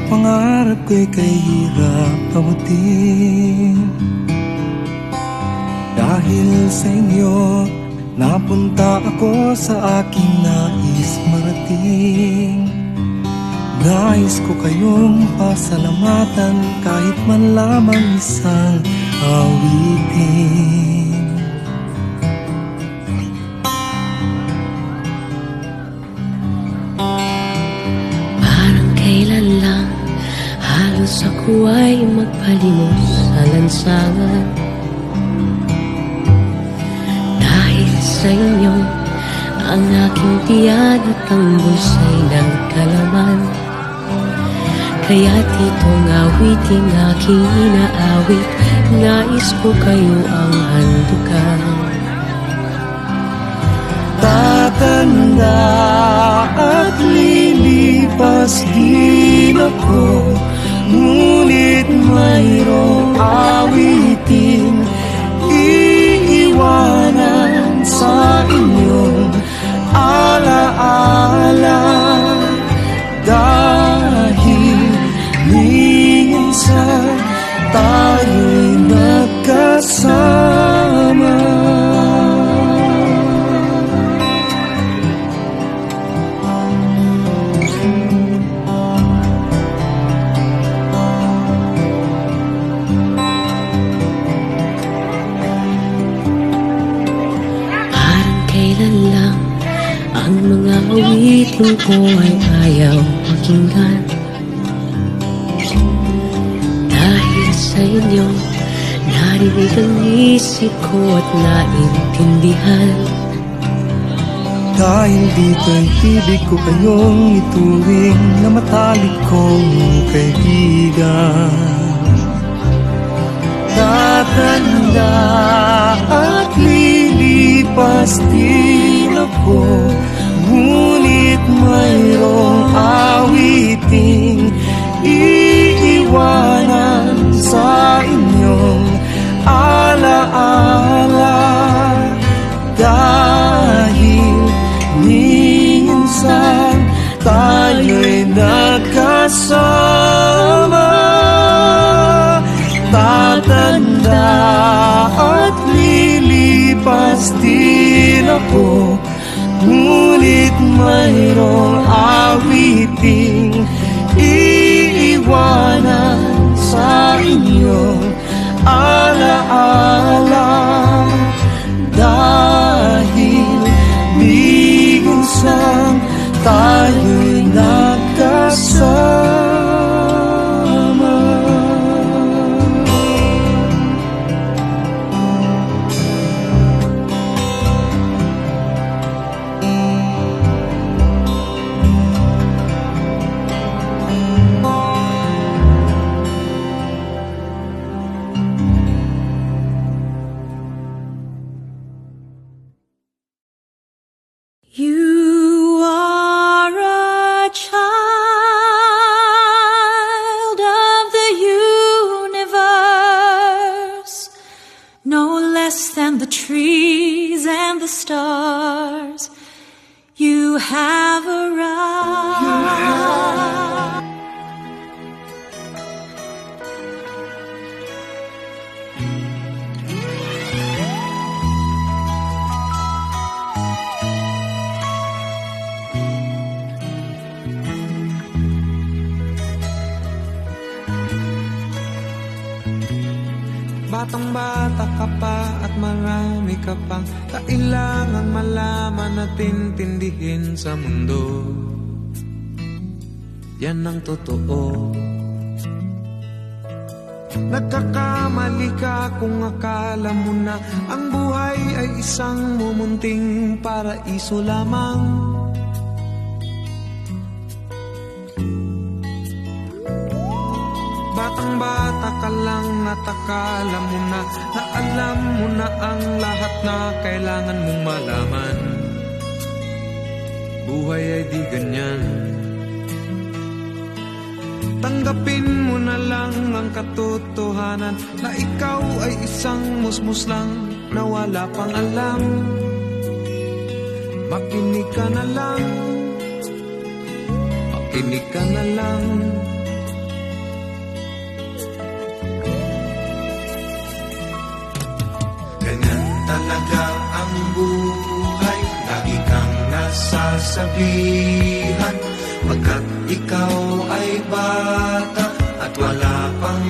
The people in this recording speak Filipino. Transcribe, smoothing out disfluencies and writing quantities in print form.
pangarap ko'y kay hirap abutin. Dahil sa inyo, napunta ako sa aking nais marating. Nais ko kayong pasalamatan kahit man lamang isang awitin. Parang kailan lang halos ako ay magpalimos sa lansangan. Dahil sa inyo, ang aking tiyan at ang bulsa'y nagkalaman. Kaya't itong awiting aking inaawit, nais ko kayo ang handukan. Tatanda at lilipas din ako, ngunit mayroong awiting iiwanan sa inyong alaala. Dahil minsan tayo'y nagkasama. Ang mga awitin ko ay ayaw pakinggan. Dahil sa inyo, narinig ang isip ko at naintindihan. Dahil dito'y ibig ko kayong ituring na matalik kong kaibigan. Tatanda at lilipas din ako, ngunit mayroong awiting iiwanan sa inyong alaala. Dahil minsan tayo'y nagkasama. Tatanda at lilipas din ako, ngunit mayroong awiting iiwanan sa inyong alaala. Dahil minsan tayo'y nagkasama. You are a child of the universe, no less than the trees and the stars. You have arrived. Batang-bata ka pa at marami ka pang kailangang malaman at intindihin sa mundo. Yan ang totoo. Nagkakamali ka kung akala mo na ang buhay ay isang mumunting paraiso lamang. Batang-bata ka lang at akala mo na alam mo na ang lahat na kailangan mong malaman. Buhay ay di ganyan. Tanggapin mo na lang ang katotohanan na ikaw ay isang musmus lang na wala pang alam. Makinig ka na lang, makinig ka na lang. mahalaga ang buhay. Lagi kang nasasabihan, pagkat ikaw ay bata at wala pang